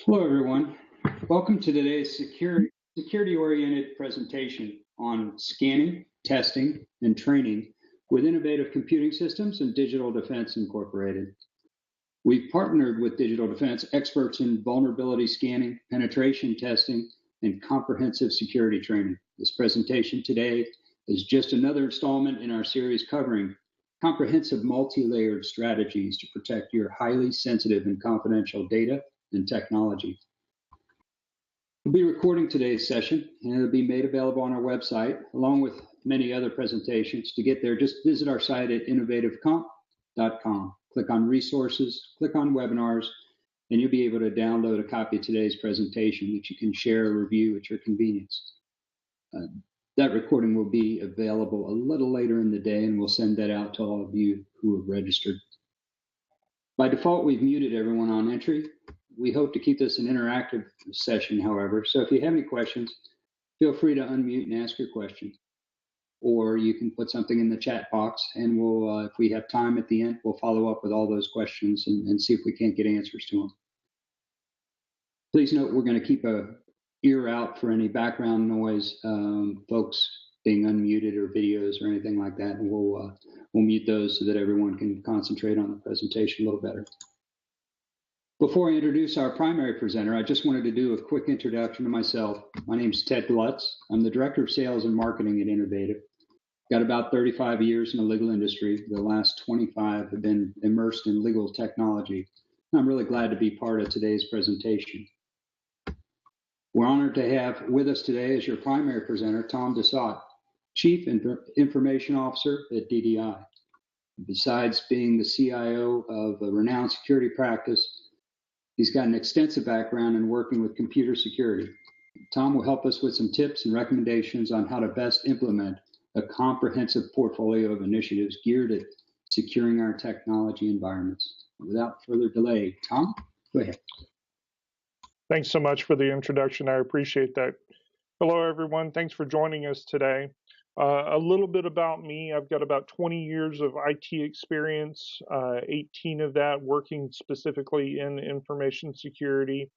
Hello, everyone. Welcome to today's security-oriented presentation on scanning, testing, and training with Innovative Computing Systems and Digital Defense Incorporated. We've partnered with Digital Defense experts in vulnerability scanning, penetration testing, and comprehensive security training. This presentation today is just another installment in our series covering comprehensive multi-layered strategies to protect your highly sensitive and confidential data and technology. We'll be recording today's session, and it'll be made available on our website, along with many other presentations. To get there, just visit our site at innovativecomp.com. Click on Resources, click on Webinars, and you'll be able to download a copy of today's presentation, which you can share or review at your convenience. That recording will be available a little later in the day, and we'll send that out to all of you who have registered. By default, we've muted everyone on entry. We hope to keep this an interactive session, however, so if you have any questions, feel free to unmute and ask your question. Or you can put something in the chat box, and we'll, if we have time at the end, we'll follow up with all those questions and see if we can't get answers to them. Please note we're going to keep an ear out for any background noise, folks being unmuted or videos or anything like that, and we'll mute those so that everyone can concentrate on the presentation a little better. Before I introduce our primary presenter, I just wanted to do a quick introduction to myself. My name is Ted Glutz. I'm the Director of Sales and Marketing at Innovative. Got about 35 years in the legal industry. The last 25 have been immersed in legal technology. I'm really glad to be part of today's presentation. We're honored to have with us today as your primary presenter, Tom Dessau, Chief Information Officer at DDI. Besides being the CIO of a renowned security practice, he's got an extensive background in working with computer security. Tom will help us with some tips and recommendations on how to best implement a comprehensive portfolio of initiatives geared at securing our technology environments. Without further delay, Tom, go ahead. Thanks so much for the introduction. I appreciate that. Hello, everyone. Thanks for joining us today. A little bit about me. I've got about 20 years of IT experience, 18 of that working specifically in information security.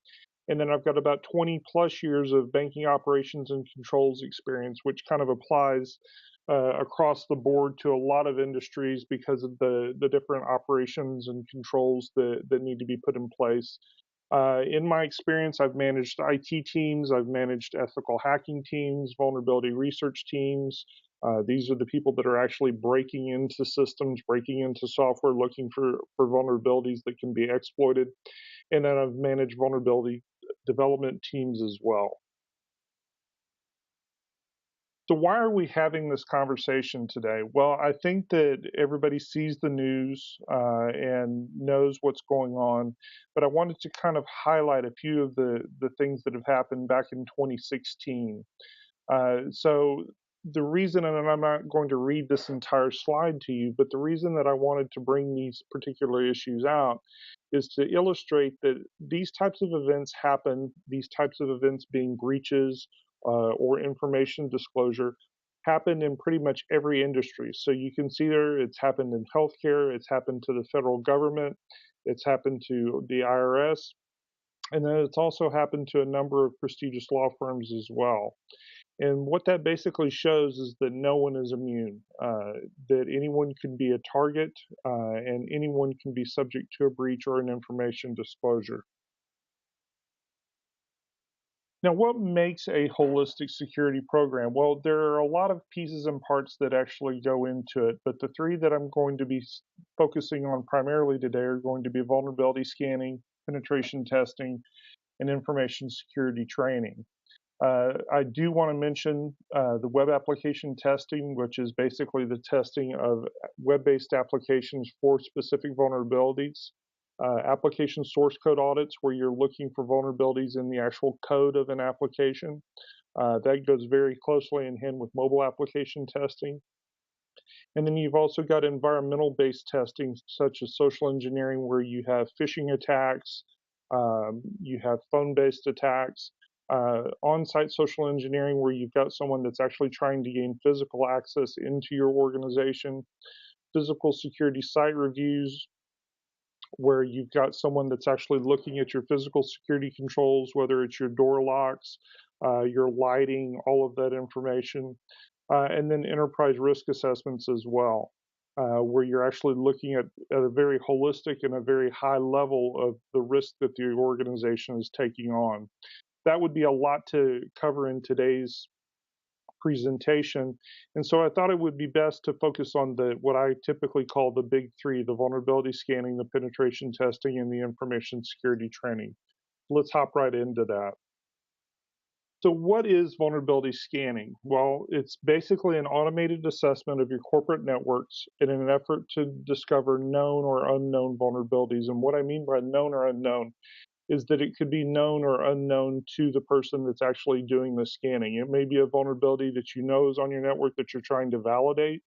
And then I've got about 20 plus years of banking operations and controls experience, which kind of applies across the board to a lot of industries because of the different operations and controls that need to be put in place. In my experience, I've managed IT teams, I've managed ethical hacking teams, vulnerability research teams. These are the people that are actually breaking into systems, breaking into software, looking for vulnerabilities that can be exploited. And then I've managed vulnerability development teams as well. So why are we having this conversation today? Well, I think that everybody sees the news and knows what's going on, but I wanted to kind of highlight a few of the things that have happened back in 2016. So the reason, and I'm not going to read this entire slide to you, but the reason that I wanted to bring these particular issues out is to illustrate that these types of events happen, these types of events being breaches, or information disclosure happen in pretty much every industry. So you can see there it's happened in healthcare, it's happened to the federal government, it's happened to the IRS, and then it's also happened to a number of prestigious law firms as well. And what that basically shows is that no one is immune, that anyone can be a target and anyone can be subject to a breach or an information disclosure. Now, what makes a holistic security program? Well, there are a lot of pieces and parts that actually go into it, but the three that I'm going to be focusing on primarily today are going to be vulnerability scanning, penetration testing, and information security training. I do want to mention the web application testing, which is basically the testing of web-based applications for specific vulnerabilities. Application source code audits, where you're looking for vulnerabilities in the actual code of an application. That goes very closely in hand with mobile application testing. And then you've also got environmental-based testing, such as social engineering, where you have phishing attacks, you have phone-based attacks, on-site social engineering, where you've got someone that's actually trying to gain physical access into your organization, physical security site reviews, where you've got someone that's actually looking at your physical security controls, whether it's your door locks, your lighting, all of that information, and then enterprise risk assessments as well, where you're actually looking at a very holistic and a very high level of the risk that the organization is taking on. That would be a lot to cover in today's presentation. And so I thought it would be best to focus on the what I typically call the big three: the vulnerability scanning, the penetration testing, and the information security training. Let's hop right into that. So what is vulnerability scanning? Well, it's basically an automated assessment of your corporate networks in an effort to discover known or unknown vulnerabilities. And what I mean by known or unknown is that it could be known or unknown to the person that's actually doing the scanning. It may be a vulnerability that you know is on your network that you're trying to validate,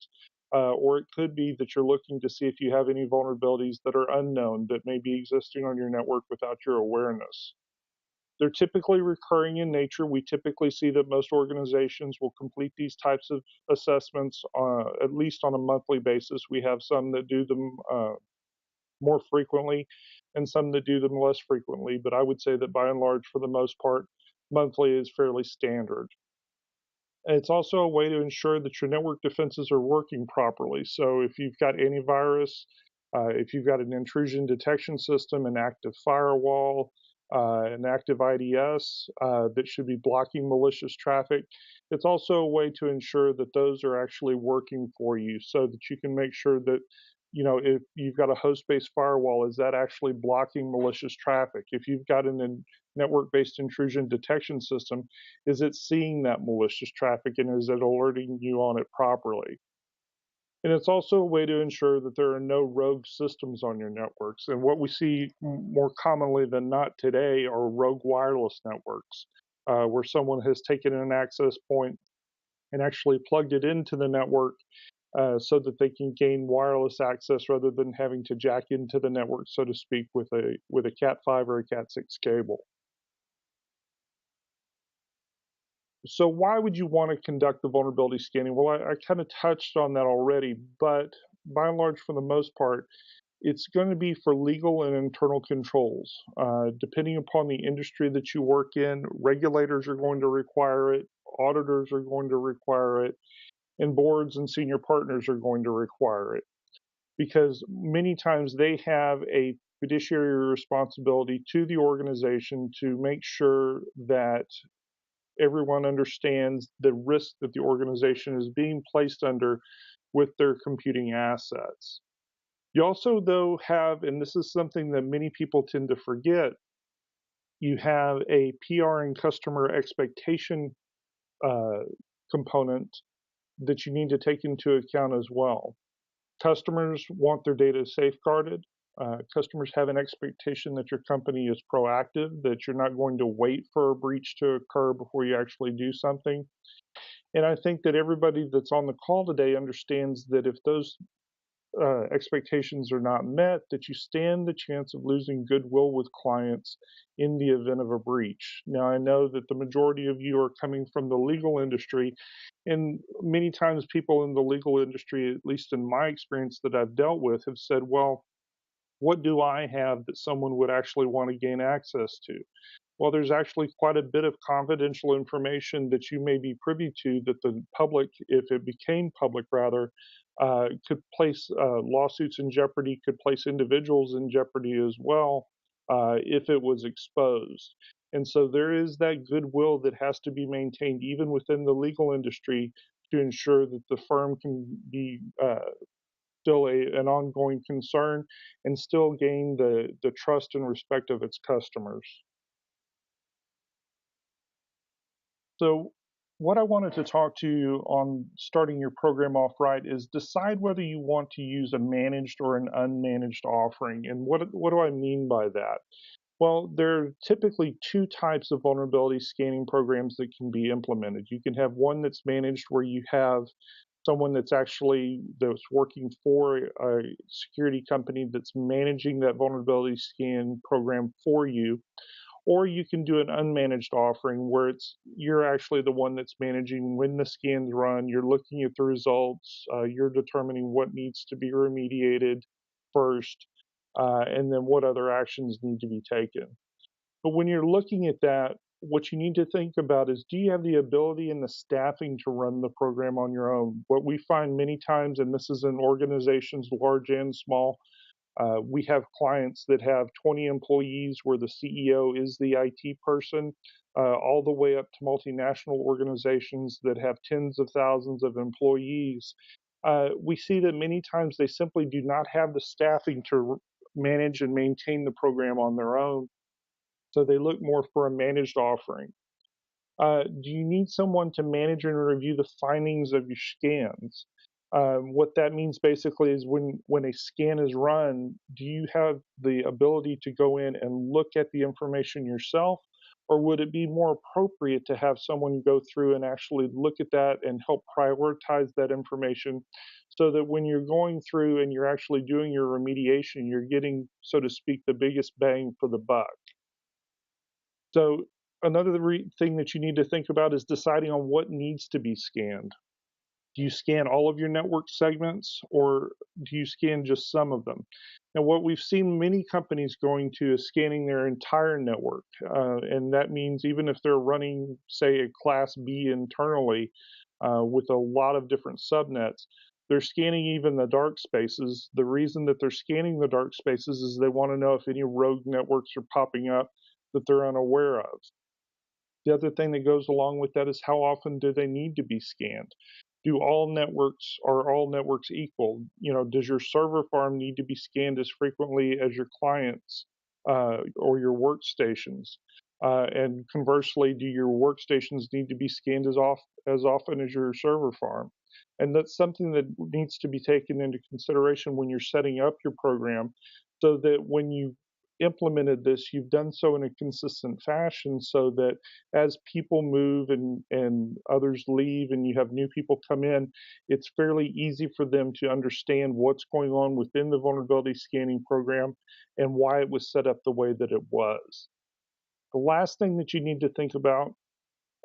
or it could be that you're looking to see if you have any vulnerabilities that are unknown that may be existing on your network without your awareness. They're typically recurring in nature. We typically see that most organizations will complete these types of assessments at least on a monthly basis. We have some that do them more frequently and some that do them less frequently, but I would say that by and large, for the most part, monthly is fairly standard. It's also a way to ensure that your network defenses are working properly. So if you've got antivirus, if you've got an intrusion detection system, an active firewall, an active IDS that should be blocking malicious traffic, it's also a way to ensure that those are actually working for you so that you can make sure that, you know, if you've got a host-based firewall, is that actually blocking malicious traffic? If you've got an network-based intrusion detection system, is it seeing that malicious traffic and is it alerting you on it properly? And it's also a way to ensure that there are no rogue systems on your networks. And what we see more commonly than not today are rogue wireless networks, where someone has taken an access point and actually plugged it into the network so that they can gain wireless access rather than having to jack into the network, so to speak, with a Cat5 or a Cat6 cable. So why would you want to conduct the vulnerability scanning? Well, I kind of touched on that already, but by and large, for the most part, it's going to be for legal and internal controls. Depending upon the industry that you work in, regulators are going to require it, auditors are going to require it, and boards and senior partners are going to require it because many times they have a fiduciary responsibility to the organization to make sure that everyone understands the risk that the organization is being placed under with their computing assets. You also, though, have, and this is something that many people tend to forget, you have a PR and customer expectation uh, component that you need to take into account as well. Customers want their data safeguarded. Customers have an expectation that your company is proactive, that you're not going to wait for a breach to occur before you actually do something. And I think that everybody that's on the call today understands that if those expectations are not met, that you stand the chance of losing goodwill with clients in the event of a breach. Now, I know that the majority of you are coming from the legal industry, and many times people in the legal industry, at least in my experience that I've dealt with, have said, well, what do I have that someone would actually want to gain access to? Well, there's actually quite a bit of confidential information that you may be privy to that the public, if it became public rather, could place lawsuits in jeopardy, could place individuals in jeopardy as well if it was exposed. And so there is that goodwill that has to be maintained even within the legal industry to ensure that the firm can be still an ongoing concern and still gain the trust and respect of its customers. So, what I wanted to talk to you on starting your program off right is decide whether you want to use a managed or an unmanaged offering. And what do I mean by that? Well, there are typically two types of vulnerability scanning programs that can be implemented. You can have one that's managed where you have someone that's working for a security company that's managing that vulnerability scan program for you, or you can do an unmanaged offering where you're actually the one that's managing when the scans run, you're looking at the results, you're determining what needs to be remediated first, and then what other actions need to be taken. But when you're looking at that, what you need to think about is, do you have the ability and the staffing to run the program on your own? What we find many times, and this is in organizations large and small, we have clients that have 20 employees where the CEO is the IT person, all the way up to multinational organizations that have tens of thousands of employees. We see that many times they simply do not have the staffing to manage and maintain the program on their own. So they look more for a managed offering. Do you need someone to manage and review the findings of your scans? What that means basically is when a scan is run, do you have the ability to go in and look at the information yourself? Or would it be more appropriate to have someone go through and actually look at that and help prioritize that information so that when you're going through and you're actually doing your remediation, you're getting, so to speak, the biggest bang for the buck? So another thing that you need to think about is deciding on what needs to be scanned. Do you scan all of your network segments or do you scan just some of them? Now, what we've seen many companies going to is scanning their entire network. And that means even if they're running, say, a Class B internally with a lot of different subnets, they're scanning even the dark spaces. The reason that they're scanning the dark spaces is they want to know if any rogue networks are popping up that they're unaware of. The other thing that goes along with that is how often do they need to be scanned? Are all networks equal? Does your server farm need to be scanned as frequently as your clients or your workstations? And conversely, do your workstations need to be scanned as often as your server farm? And that's something that needs to be taken into consideration when you're setting up your program so that when you implemented this, you've done so in a consistent fashion so that as people move and others leave and you have new people come in, it's fairly easy for them to understand what's going on within the vulnerability scanning program and why it was set up the way that it was. The last thing that you need to think about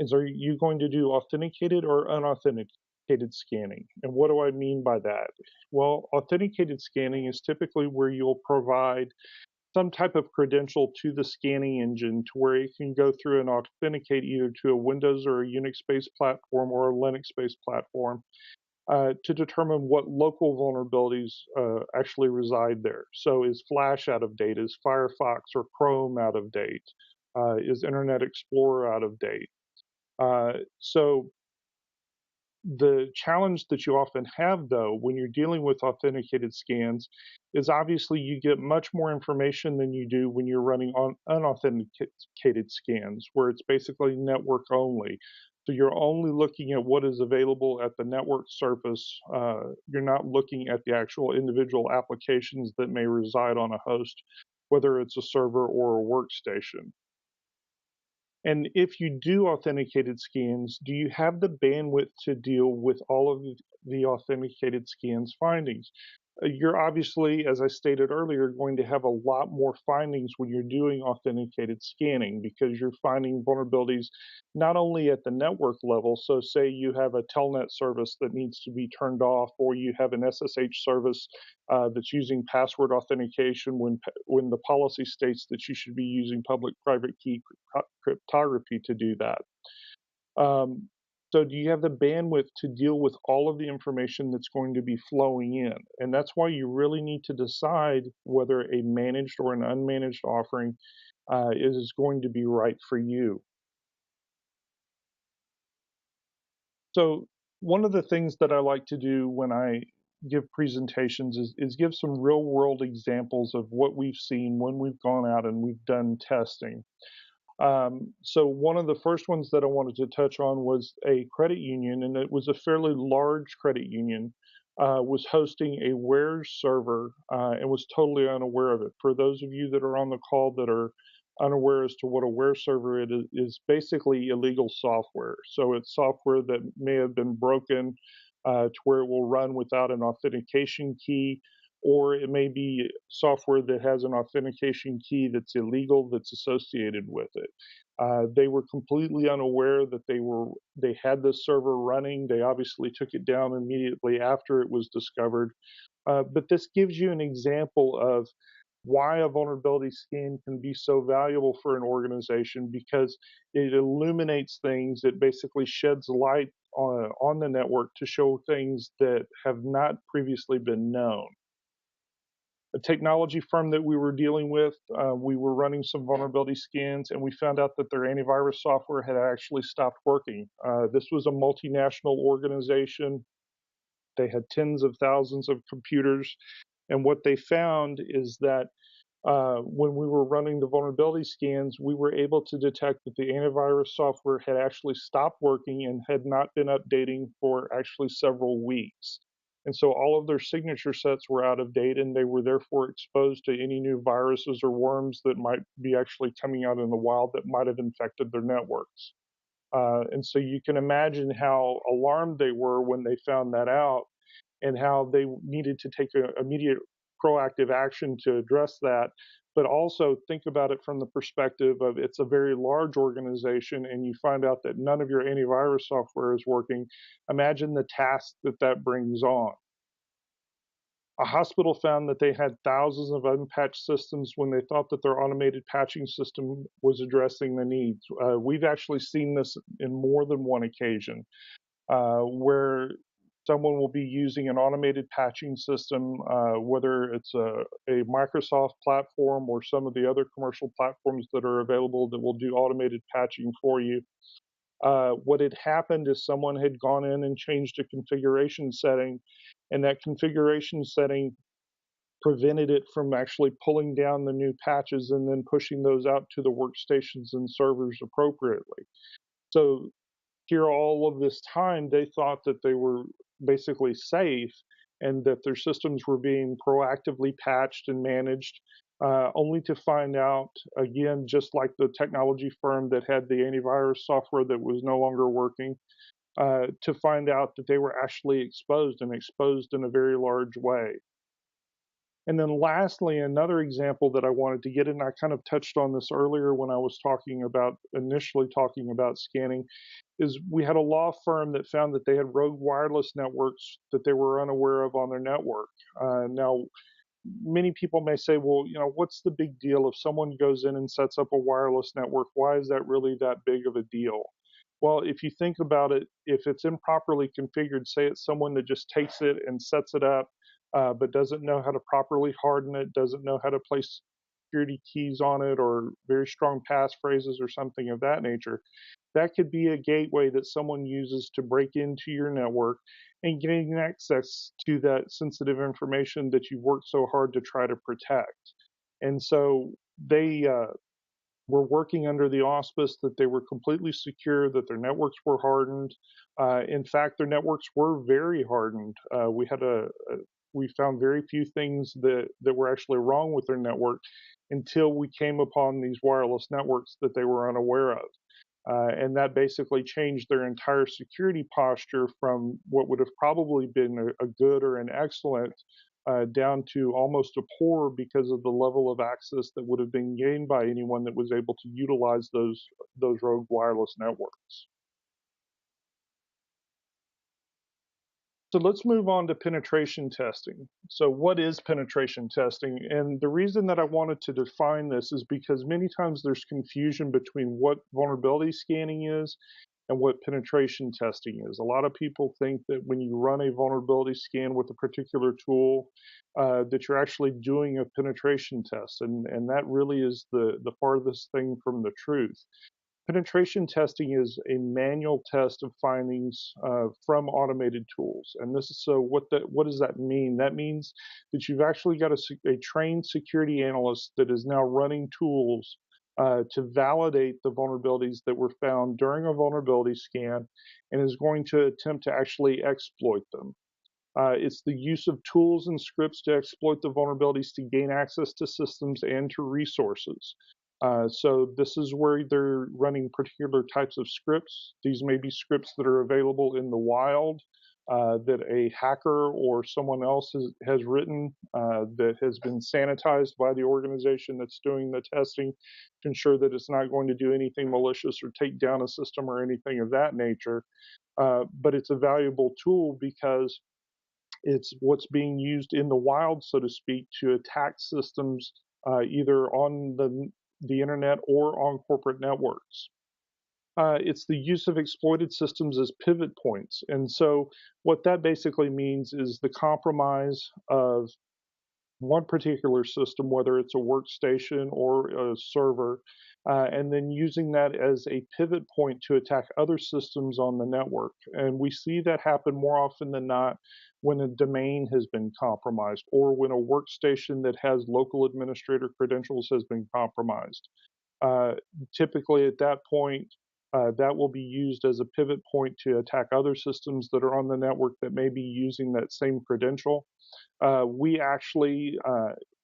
is, are you going to do authenticated or unauthenticated scanning? And what do I mean by that? Well, authenticated scanning is typically where you'll provide some type of credential to the scanning engine to where it can go through and authenticate either to a Windows or a Unix-based platform or a Linux-based platform to determine what local vulnerabilities actually reside there. So is Flash out of date? Is Firefox or Chrome out of date? Is Internet Explorer out of date? So the challenge that you often have, though, when you're dealing with authenticated scans is obviously you get much more information than you do when you're running on unauthenticated scans, where it's basically network only. So you're only looking at what is available at the network surface. You're not looking at the actual individual applications that may reside on a host, whether it's a server or a workstation. And if you do authenticated scans, do you have the bandwidth to deal with all of the authenticated scans findings? You're obviously, as I stated earlier, going to have a lot more findings when you're doing authenticated scanning because you're finding vulnerabilities not only at the network level. So, say you have a telnet service that needs to be turned off, or you have an SSH service that's using password authentication when the policy states that you should be using public-private key cryptography to do that. Um, so do you have the bandwidth to deal with all of the information that's going to be flowing in? And that's why you really need to decide whether a managed or an unmanaged offering is going to be right for you. So one of the things that I like to do when I give presentations is give some real world examples of what we've seen when we've gone out and we've done testing. So one of the first ones that I wanted to touch on was a credit union, and it was a fairly large credit union, was hosting a Wares server and was totally unaware of it. For those of you that are on the call that are unaware as to what a Wares server is basically illegal software. So it's software that may have been broken to where it will run without an authentication key, or it may be software that has an authentication key that's illegal that's associated with it. They were completely unaware that they had this server running. They obviously took it down immediately after it was discovered. But this gives you an example of why a vulnerability scan can be so valuable for an organization, because it illuminates things. It basically sheds light on the network to show things that have not previously been known. A technology firm that we were dealing with, we were running some vulnerability scans, and we found out that their antivirus software had actually stopped working. This was a multinational organization. They had tens of thousands of computers, and what they found is that when we were running the vulnerability scans, we were able to detect that the antivirus software had actually stopped working and had not been updating for actually several weeks. And so all of their signature sets were out of date, and they were therefore exposed to any new viruses or worms that might be actually coming out in the wild that might have infected their networks. And so you can imagine how alarmed they were when they found that out, and how they needed to take immediate proactive action to address that. But also think about it from the perspective of, it's a very large organization and you find out that none of your antivirus software is working. Imagine the task that that brings on. A hospital found that they had thousands of unpatched systems when they thought that their automated patching system was addressing the needs. We've actually seen this in more than one occasion, where someone will be using an automated patching system, whether it's a Microsoft platform or some of the other commercial platforms that are available that will do automated patching for you. What had happened is someone had gone in and changed a configuration setting, and that configuration setting prevented it from actually pulling down the new patches and then pushing those out to the workstations and servers appropriately. So here all of this time, they thought that they were basically safe and that their systems were being proactively patched and managed, only to find out, again, just like the technology firm that had the antivirus software that was no longer working, to find out that they were actually exposed, and exposed in a very large way. And then lastly, another example that I wanted to get in, I kind of touched on this earlier when I was initially talking about scanning, is we had a law firm that found that they had rogue wireless networks that they were unaware of on their network. Now, many people may say, well, what's the big deal if someone goes in and sets up a wireless network? Why is that really that big of a deal? Well, if you think about it, if it's improperly configured, say it's someone that just takes it and sets it up, but doesn't know how to properly harden it, doesn't know how to place security keys on it or very strong passphrases or something of that nature, that could be a gateway that someone uses to break into your network and gain access to that sensitive information that you've worked so hard to try to protect. And so they were working under the auspice that they were completely secure, that their networks were hardened. In fact, their networks were very hardened. We found very few things that were actually wrong with their network until we came upon these wireless networks that they were unaware of. And that basically changed their entire security posture from what would have probably been a good or an excellent, down to almost a poor, because of the level of access that would have been gained by anyone that was able to utilize those rogue wireless networks. So let's move on to penetration testing. So what is penetration testing? And the reason that I wanted to define this is because many times there's confusion between what vulnerability scanning is and what penetration testing is. A lot of people think that when you run a vulnerability scan with a particular tool, that you're actually doing a penetration test. And that really is the farthest thing from the truth. Penetration testing is a manual test of findings from automated tools. And this is what does that mean? That means that you've actually got a trained security analyst that is now running tools to validate the vulnerabilities that were found during a vulnerability scan, and is going to attempt to actually exploit them. It's the use of tools and scripts to exploit the vulnerabilities to gain access to systems and to resources. So this is where they're running particular types of scripts. These may be scripts that are available in the wild, that a hacker or someone else has written, that has been sanitized by the organization that's doing the testing to ensure that it's not going to do anything malicious or take down a system or anything of that nature. But it's a valuable tool because it's what's being used in the wild, so to speak, to attack systems either on the internet or on corporate networks. It's the use of exploited systems as pivot points. And so, what that basically means is the compromise of one particular system, whether it's a workstation or a server, and then using that as a pivot point to attack other systems on the network. And we see that happen more often than not when a domain has been compromised or when a workstation that has local administrator credentials has been compromised. Uh, Typically, at that point, that will be used as a pivot point to attack other systems that are on the network that may be using that same credential. We actually,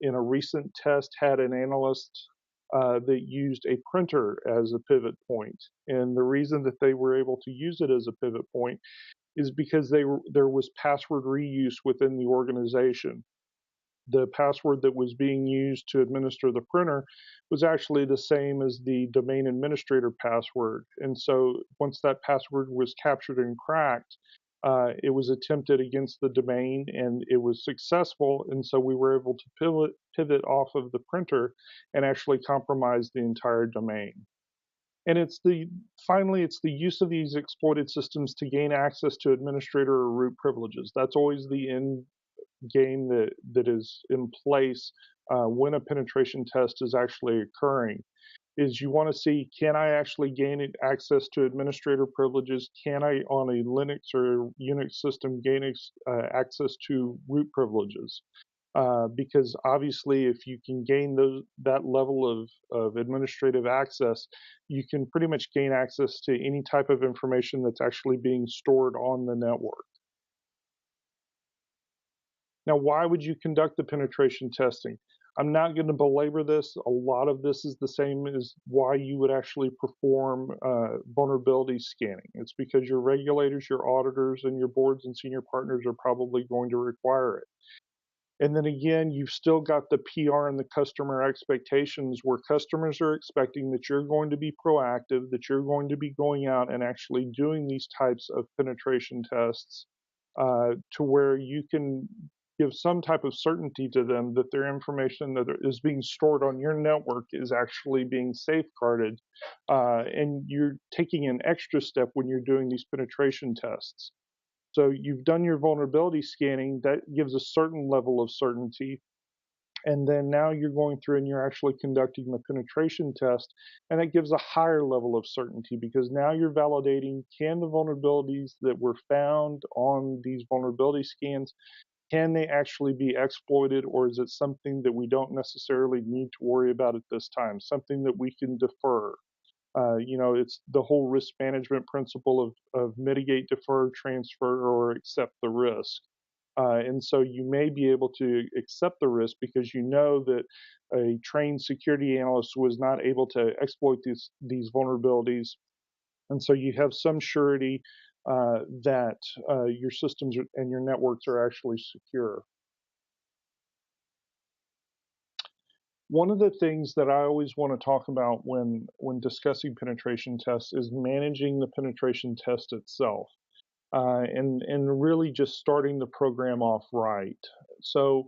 in a recent test, had an analyst that used a printer as a pivot point. And the reason that they were able to use it as a pivot point is because there was password reuse within the organization. The password that was being used to administer the printer was actually the same as the domain administrator password. And so once that password was captured and cracked, it was attempted against the domain and it was successful. And so we were able to pivot off of the printer and actually compromise the entire domain. And it's the use of these exploited systems to gain access to administrator or root privileges. That's always the end game that is in place when a penetration test is actually occurring. Is you want to see, can I actually gain access to administrator privileges? Can I, on a Linux or Unix system, gain access to root privileges? Because obviously, if you can gain that level of administrative access, you can pretty much gain access to any type of information that's actually being stored on the network. Now, why would you conduct the penetration testing? I'm not going to belabor this. A lot of this is the same as why you would actually perform vulnerability scanning. It's because your regulators, your auditors, and your boards and senior partners are probably going to require it. And then again, you've still got the PR and the customer expectations where customers are expecting that you're going to be proactive, that you're going to be going out and actually doing these types of penetration tests to where you can give some type of certainty to them that their information that is being stored on your network is actually being safeguarded. And you're taking an extra step when you're doing these penetration tests. So you've done your vulnerability scanning, that gives a certain level of certainty. And then now you're going through and you're actually conducting the penetration test, and it gives a higher level of certainty because now you're validating, can the vulnerabilities that were found on these vulnerability scans, can they actually be exploited, or is it something that we don't necessarily need to worry about at this time, something that we can defer? It's the whole risk management principle of mitigate, defer, transfer, or accept the risk. And so you may be able to accept the risk because you know that a trained security analyst was not able to exploit these vulnerabilities. And so you have some surety that your systems and your networks are actually secure. One of the things that I always want to talk about when discussing penetration tests is managing the penetration test itself. And really just starting the program off right. So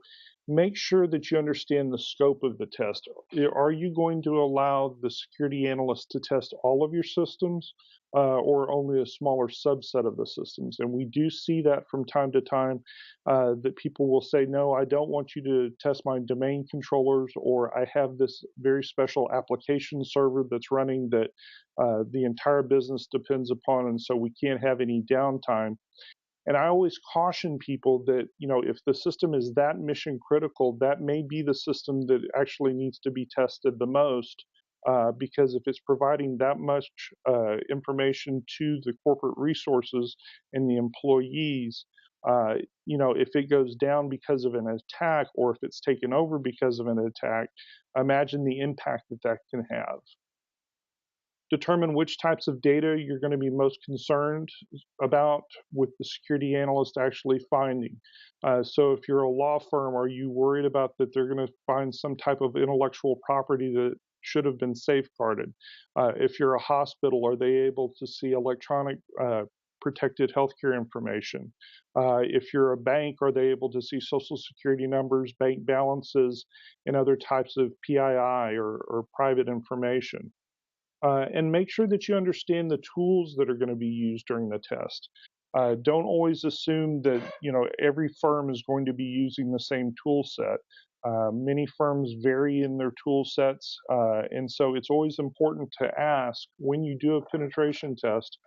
make sure that you understand the scope of the test. Are you going to allow the security analyst to test all of your systems or only a smaller subset of the systems? And we do see that from time to time that people will say, no, I don't want you to test my domain controllers, or I have this very special application server that's running that the entire business depends upon, and so we can't have any downtime. And I always caution people that, if the system is that mission critical, that may be the system that actually needs to be tested the most, because if it's providing that much information to the corporate resources and the employees, if it goes down because of an attack, or if it's taken over because of an attack, imagine the impact that that can have. Determine which types of data you're going to be most concerned about with the security analyst actually finding. So if you're a law firm, are you worried about that they're going to find some type of intellectual property that should have been safeguarded? If you're a hospital, are they able to see electronic protected healthcare information? If you're a bank, are they able to see social security numbers, bank balances, and other types of PII or private information? And make sure that you understand the tools that are going to be used during the test. Don't always assume that every firm is going to be using the same tool set. Many firms vary in their tool sets, and so it's always important to ask when you do a penetration test,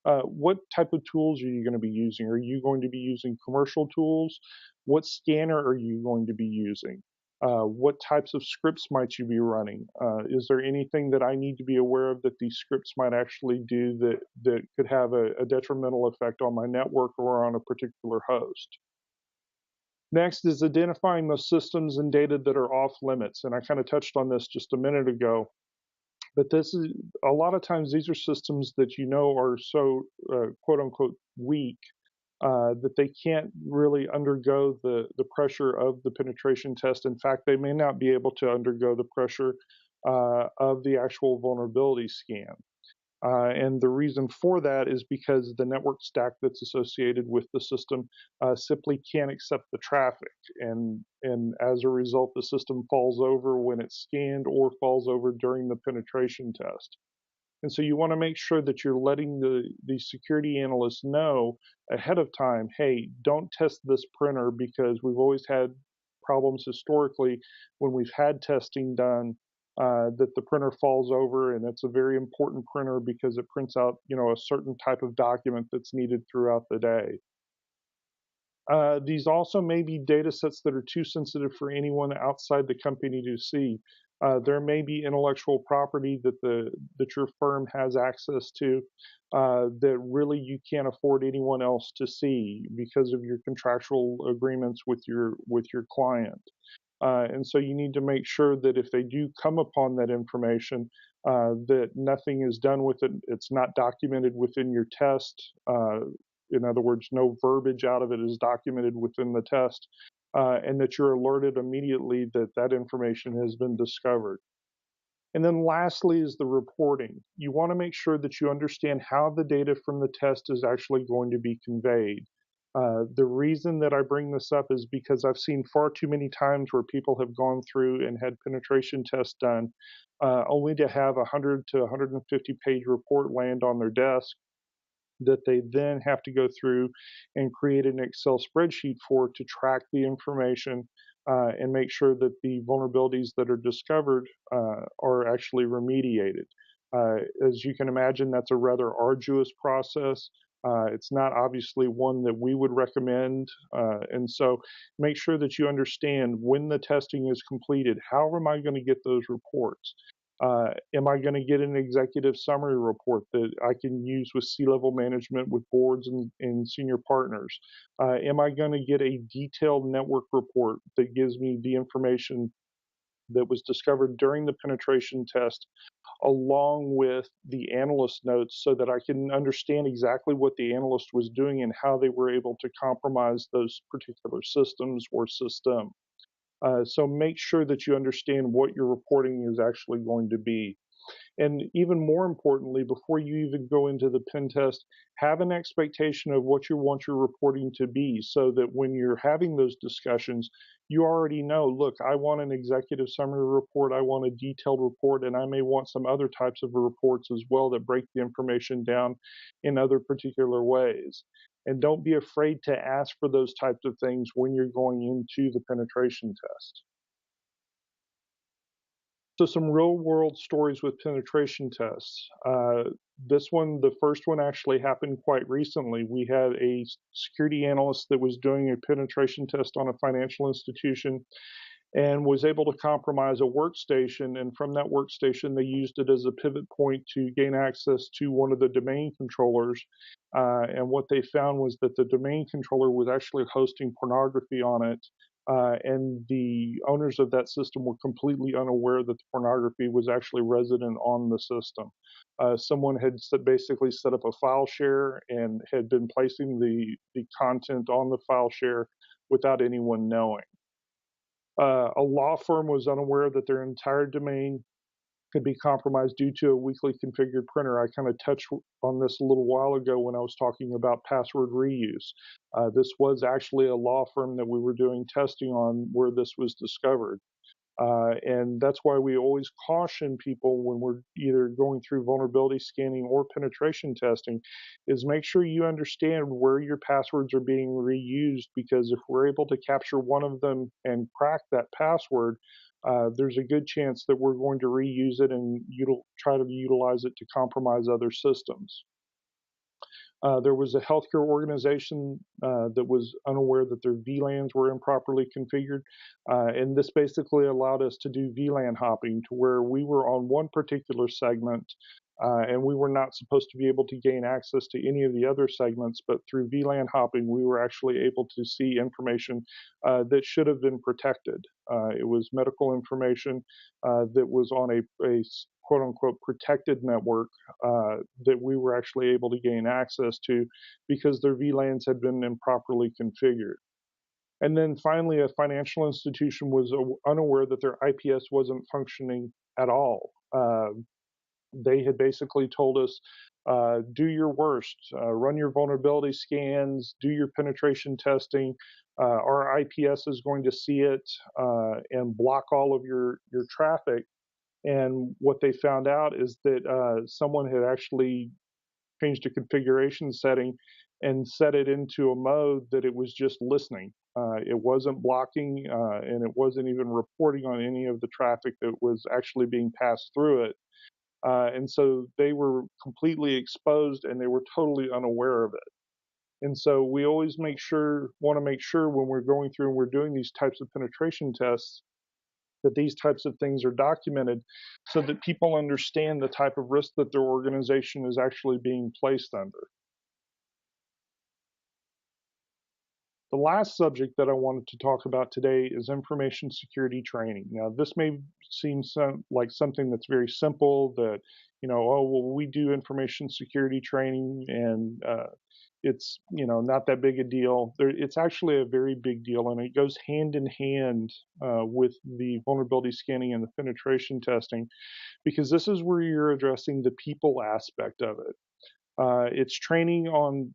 what type of tools are you going to be using? Are you going to be using commercial tools? What scanner are you going to be using? What types of scripts might you be running? Is there anything that I need to be aware of that these scripts might actually do that could have a detrimental effect on my network or on a particular host? Next is identifying those systems and data that are off limits. And I kind of touched on this just a minute ago, but this is a lot of times these are systems that are so quote unquote weak that they can't really undergo the pressure of the penetration test. In fact, they may not be able to undergo the pressure of the actual vulnerability scan. And the reason for that is because the network stack that's associated with the system simply can't accept the traffic. And as a result, the system falls over when it's scanned or falls over during the penetration test. And so you want to make sure that you're letting the security analysts know ahead of time, hey, don't test this printer, because we've always had problems historically when we've had testing done that the printer falls over, and it's a very important printer because it prints out, a certain type of document that's needed throughout the day. These also may be data sets that are too sensitive for anyone outside the company to see. There may be intellectual property that your firm has access to that really you can't afford anyone else to see because of your contractual agreements with your client. And so you need to make sure that if they do come upon that information, that nothing is done with it. It's not documented within your test. In other words, no verbiage out of it is documented within the test, and that you're alerted immediately that that information has been discovered. And then lastly is the reporting. You want to make sure that you understand how the data from the test is actually going to be conveyed. The reason that I bring this up is because I've seen far too many times where people have gone through and had penetration tests done only to have a 100 to 150 page report land on their desk that they then have to go through and create an Excel spreadsheet for to track the information and make sure that the vulnerabilities that are discovered are actually remediated. As you can imagine, that's a rather arduous process. It's not obviously one that we would recommend. And so make sure that you understand when the testing is completed, how am I going to get those reports? Am I going to get an executive summary report that I can use with C-level management, with boards and senior partners? Am I going to get a detailed network report that gives me the information that was discovered during the penetration test, along with the analyst notes, so that I can understand exactly what the analyst was doing and how they were able to compromise those particular systems or system? So make sure that you understand what your reporting is actually going to be. And even more importantly, before you even go into the pen test, have an expectation of what you want your reporting to be, so that when you're having those discussions, you already know, look, I want an executive summary report, I want a detailed report, and I may want some other types of reports as well that break the information down in other particular ways. And don't be afraid to ask for those types of things when you're going into the penetration test. So some real world stories with penetration tests. The first one actually happened quite recently. We had a security analyst that was doing a penetration test on a financial institution and was able to compromise a workstation. And from that workstation, they used it as a pivot point to gain access to one of the domain controllers. And what they found was that the domain controller was actually hosting pornography on it. And the owners of that system were completely unaware that the pornography was actually resident on the system. Someone had basically set up a file share and had been placing the content on the file share without anyone knowing. A law firm was unaware that their entire domain could be compromised due to a weakly configured printer. I kind of touched on this a little while ago when I was talking about password reuse. This was actually a law firm that we were doing testing on where this was discovered. And that's why we always caution people when we're either going through vulnerability scanning or penetration testing is make sure you understand where your passwords are being reused, because if we're able to capture one of them and crack that password, there's a good chance that we're going to reuse it and try to utilize it to compromise other systems. There was a healthcare organization that was unaware that their VLANs were improperly configured. And this basically allowed us to do VLAN hopping to where we were on one particular segment and we were not supposed to be able to gain access to any of the other segments, but through VLAN hopping, we were actually able to see information that should have been protected. It was medical information that was on a quote unquote protected network that we were actually able to gain access to because their VLANs had been improperly configured. And then finally, a financial institution was unaware that their IPS wasn't functioning at all. They had basically told us, do your worst, run your vulnerability scans, do your penetration testing. Our IPS is going to see it and block all of your traffic. And what they found out is that someone had actually changed a configuration setting and set it into a mode that it was just listening. It wasn't blocking and it wasn't even reporting on any of the traffic that was actually being passed through it. And so they were completely exposed and they were totally unaware of it. And so we always want to make sure when we're going through and we're doing these types of penetration tests that these types of things are documented so that people understand the type of risk that their organization is actually being placed under. The last subject that I wanted to talk about today is information security training. Now, this may seem like something that's very simple that, oh, well, we do information security training and it's, not that big a deal. It's actually a very big deal, and it goes hand in hand with the vulnerability scanning and the penetration testing, because this is where you're addressing the people aspect of it. It's training on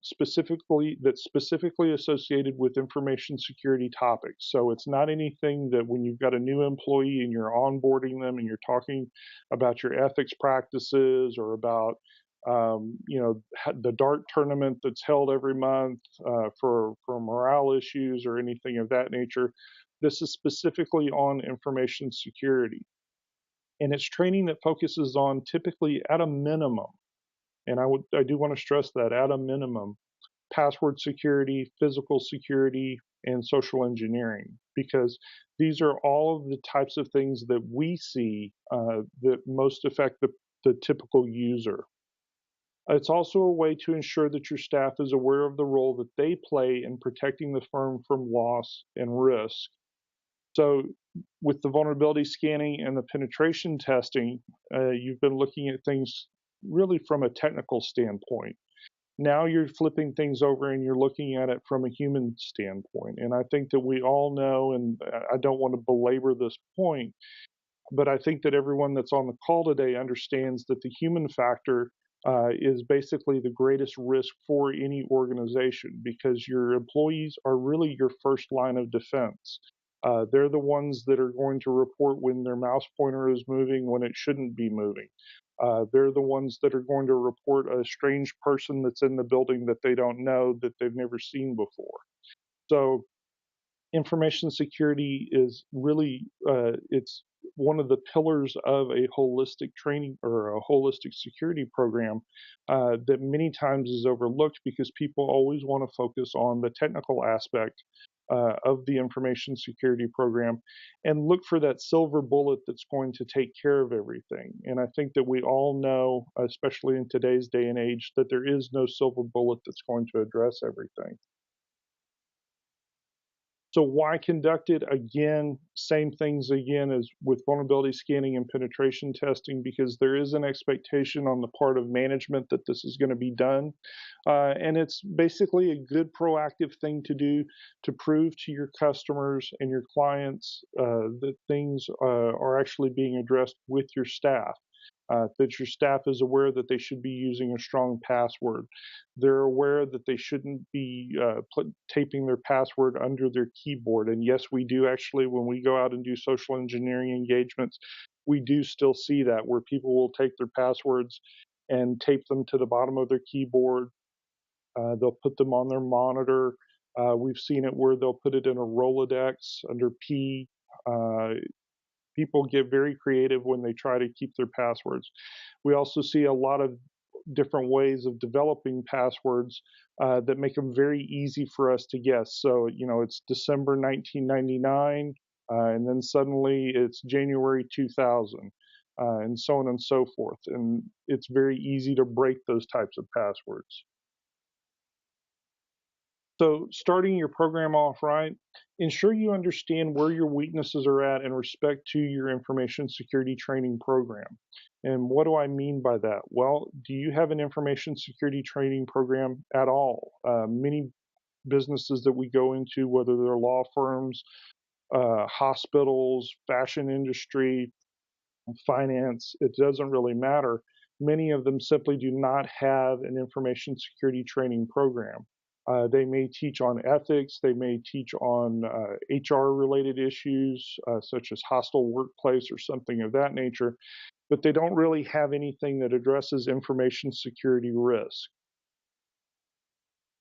that's specifically associated with information security topics. So it's not anything that when you've got a new employee and you're onboarding them and you're talking about your ethics practices or about the dart tournament that's held every month for morale issues or anything of that nature. This is specifically on information security. And it's training that focuses on typically at a minimum, and I do want to stress that at a minimum, password security, physical security, and social engineering, because these are all of the types of things that we see that most affect the typical user. It's also a way to ensure that your staff is aware of the role that they play in protecting the firm from loss and risk. So with the vulnerability scanning and the penetration testing, you've been looking at things really from a technical standpoint. Now you're flipping things over and you're looking at it from a human standpoint. And I think that we all know, and I don't want to belabor this point, but I think that everyone that's on the call today understands that the human factor is basically the greatest risk for any organization, because your employees are really your first line of defense. They're the ones that are going to report when their mouse pointer is moving when it shouldn't be moving. They're the ones that are going to report a strange person that's in the building that they don't know, that they've never seen before. So information security is really it's one of the pillars of a holistic training or a holistic security program that many times is overlooked because people always want to focus on the technical aspect of the information security program and look for that silver bullet that's going to take care of everything. And I think that we all know, especially in today's day and age, that there is no silver bullet that's going to address everything. So why conduct it again? Same things again as with vulnerability scanning and penetration testing, because there is an expectation on the part of management that this is going to be done. And it's basically a good proactive thing to do to prove to your customers and your clients that things are actually being addressed with your staff. that your staff is aware that they should be using a strong password. They're aware that they shouldn't be taping their password under their keyboard. And yes, we do actually, when we go out and do social engineering engagements, we do still see that where people will take their passwords and tape them to the bottom of their keyboard. They'll put them on their monitor. We've seen it where they'll put it in a Rolodex under P. Uh, People get very creative when they try to keep their passwords. We also see a lot of different ways of developing passwords that make them very easy for us to guess. So, it's December 1999, and then suddenly it's January 2000, and so on and so forth. And it's very easy to break those types of passwords. So, starting your program off right, ensure you understand where your weaknesses are at in respect to your information security training program. And what do I mean by that? Well, do you have an information security training program at all? Many businesses that we go into, whether they're law firms, hospitals, fashion industry, finance, it doesn't really matter. Many of them simply do not have an information security training program. They may teach on ethics, they may teach on HR related issues, such as hostile workplace or something of that nature, but they don't really have anything that addresses information security risk.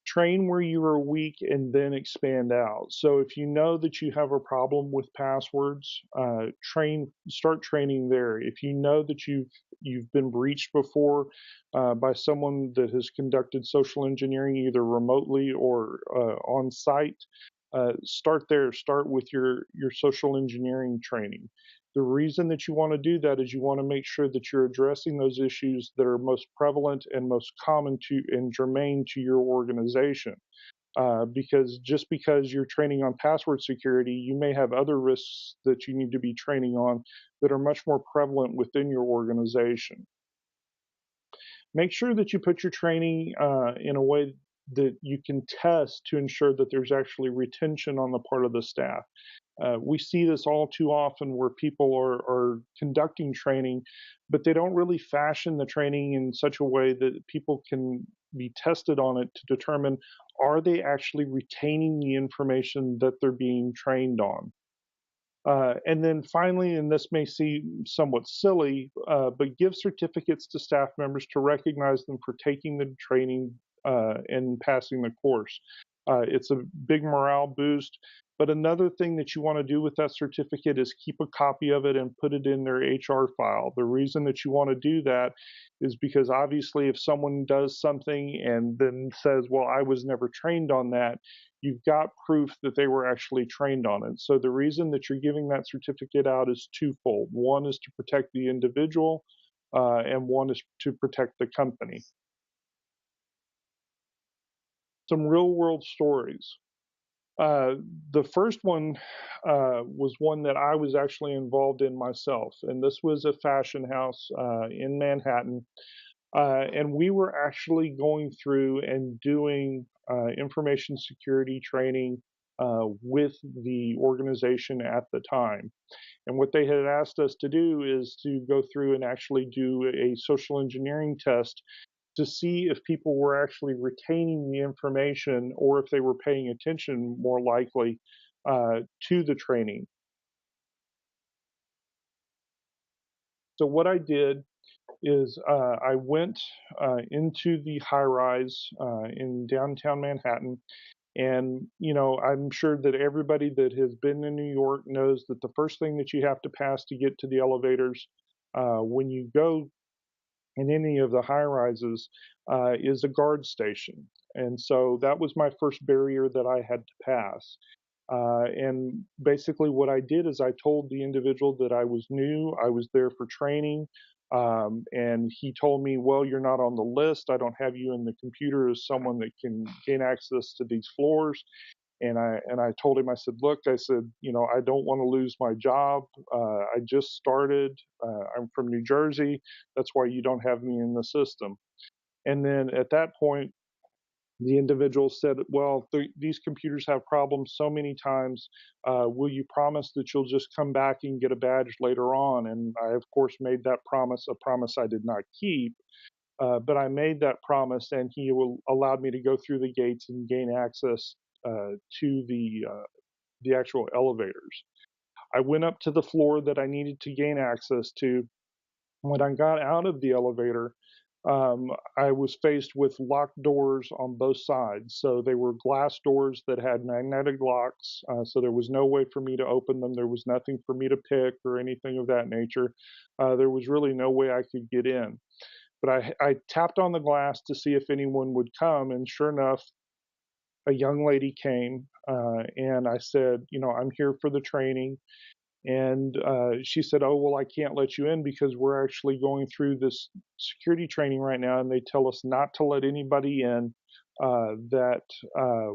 Train where you are weak and then expand out. So if you know that you have a problem with passwords, start training there. If you know that you've been breached before by someone that has conducted social engineering either remotely or on site, start there. Start with your social engineering training. The reason that you want to do that is you want to make sure that you're addressing those issues that are most prevalent and most common to and germane to your organization. Because just because you're training on password security, you may have other risks that you need to be training on that are much more prevalent within your organization. Make sure that you put your training in a way that you can test to ensure that there's actually retention on the part of the staff. We see this all too often where people are conducting training, but they don't really fashion the training in such a way that people can be tested on it to determine, are they actually retaining the information that they're being trained on. And then finally, and this may seem somewhat silly, but give certificates to staff members to recognize them for taking the training and passing the course. It's a big morale boost. But another thing that you want to do with that certificate is keep a copy of it and put it in their HR file. The reason that you want to do that is because obviously if someone does something and then says, well, I was never trained on that, you've got proof that they were actually trained on it. So the reason that you're giving that certificate out is twofold. One is to protect the individual, and one is to protect the company. Some real world stories. The first one was one that I was actually involved in myself, and this was a fashion house in Manhattan. And we were actually going through and doing information security training with the organization at the time. And what they had asked us to do is to go through and actually do a social engineering test to see if people were actually retaining the information or if they were paying attention more likely to the training. So what I did is I went into the high rise in downtown Manhattan. And, I'm sure that everybody that has been in New York knows that the first thing that you have to pass to get to the elevators when you go in any of the high rises is a guard station. And so that was my first barrier that I had to pass. And basically, what I did is I told the individual that I was new, I was there for training. And he told me, well, you're not on the list. I don't have you in the computer as someone that can gain access to these floors. And I told him, I said, look, I said, I don't want to lose my job. I just started. I'm from New Jersey. That's why you don't have me in the system. And then at that point, The individual said, well, these computers have problems so many times. Will you promise that you'll just come back and get a badge later on? And I, of course, made that promise, a promise I did not keep. But I made that promise, and he allowed me to go through the gates and gain access to the actual elevators. I went up to the floor that I needed to gain access to. When I got out of the elevator, I was faced with locked doors on both sides. So they were glass doors that had magnetic locks. So there was no way for me to open them. There was nothing for me to pick or anything of that nature. There was really no way I could get in. But I tapped on the glass to see if anyone would come. And sure enough, a young lady came, and I said, I'm here for the training. And she said, oh, well, I can't let you in because we're actually going through this security training right now, and they tell us not to let anybody in that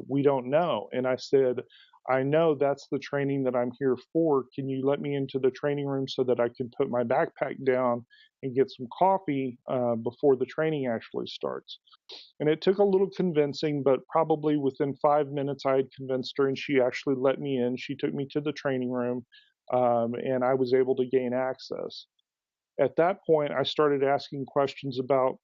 we don't know. And I said, I know that's the training that I'm here for. Can you let me into the training room so that I can put my backpack down and get some coffee before the training actually starts? And it took a little convincing, but probably within 5 minutes, I had convinced her, and she actually let me in. She took me to the training room, and I was able to gain access. At that point, I started asking questions about,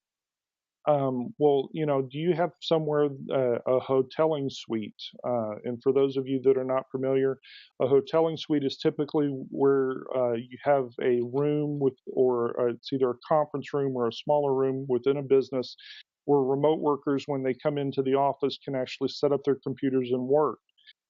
well, do you have somewhere a hoteling suite? And for those of you that are not familiar, a hoteling suite is typically where you have a room or it's either a conference room or a smaller room within a business where remote workers, when they come into the office, can actually set up their computers and work.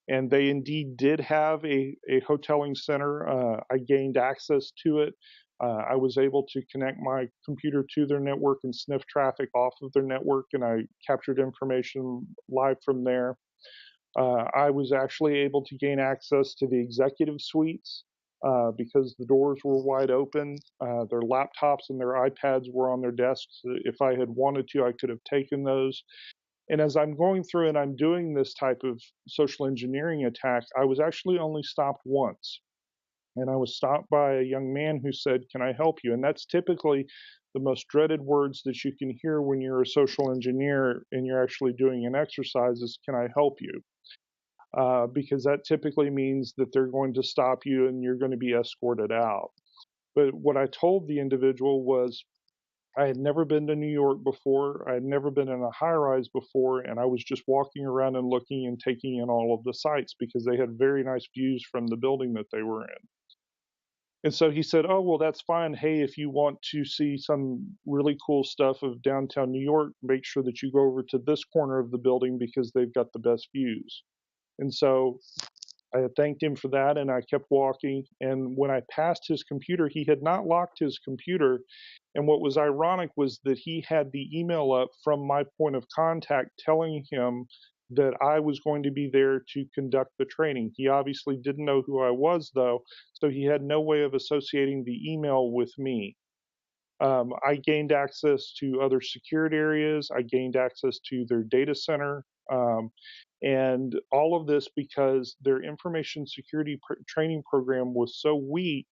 And they indeed did have a hoteling center. I gained access to it. I was able to connect my computer to their network and sniff traffic off of their network, and I captured information live from there. I was actually able to gain access to the executive suites because the doors were wide open. Their laptops and their iPads were on their desks. If I had wanted to, I could have taken those. And as I'm going through and I'm doing this type of social engineering attack, I was actually only stopped once. And I was stopped by a young man who said, can I help you? And that's typically the most dreaded words that you can hear when you're a social engineer and you're actually doing an exercise is, can I help you? Because that typically means that they're going to stop you and you're going to be escorted out. But what I told the individual was, I had never been to New York before. I had never been in a high rise before. And I was just walking around and looking and taking in all of the sights because they had very nice views from the building that they were in. And so he said, oh, well, that's fine. Hey, if you want to see some really cool stuff of downtown New York, make sure that you go over to this corner of the building because they've got the best views. And so I had thanked him for that, and I kept walking. And when I passed his computer, he had not locked his computer. And what was ironic was that he had the email up from my point of contact telling him that I was going to be there to conduct the training. He obviously didn't know who I was, though, so he had no way of associating the email with me. I gained access to other secured areas. I gained access to their data center. And all of this because their information security training program was so weak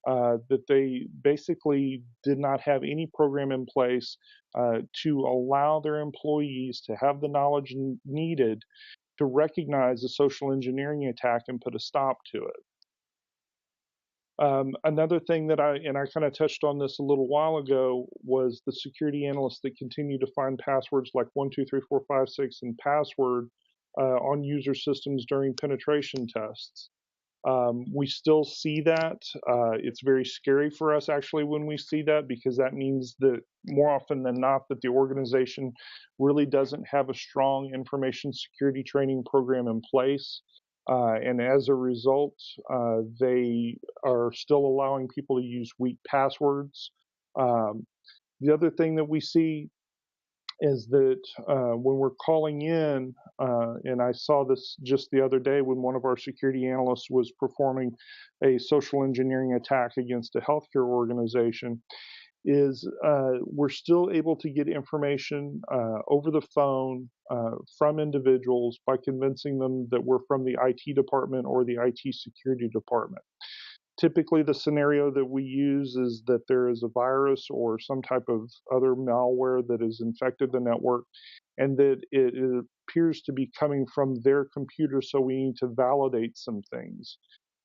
that they basically did not have any program in place to allow their employees to have the knowledge needed to recognize a social engineering attack and put a stop to it. Another thing that I kind of touched on this a little while ago was the security analysts that continue to find passwords like 12345 and password on user systems during penetration tests. We still see that. It's very scary for us actually when we see that because that means that more often than not that the organization really doesn't have a strong information security training program in place. And as a result, they are still allowing people to use weak passwords. The other thing that we see is that when we're calling in, and I saw this just the other day when one of our security analysts was performing a social engineering attack against a healthcare organization, is we're still able to get information over the phone from individuals by convincing them that we're from the IT department or the IT security department. Typically, the scenario that we use is that there is a virus or some type of other malware that has infected the network, and that it appears to be coming from their computer, so we need to validate some things.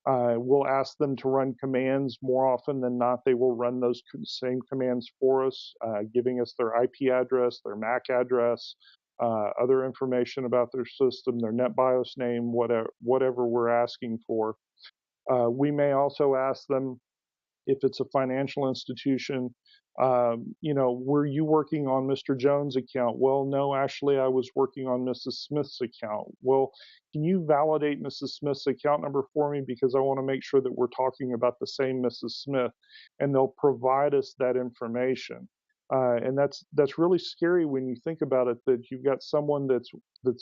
We'll ask them to run commands. More often than not, they will run those same commands for us, giving us their IP address, their MAC address, other information about their system, their NetBIOS name, whatever we're asking for. We may also ask them, if it's a financial institution, were you working on Mr. Jones' account? Well, no, actually, I was working on Mrs. Smith's account. Well, can you validate Mrs. Smith's account number for me? Because I want to make sure that we're talking about the same Mrs. Smith, and they'll provide us that information. And that's really scary when you think about it. That you've got someone that's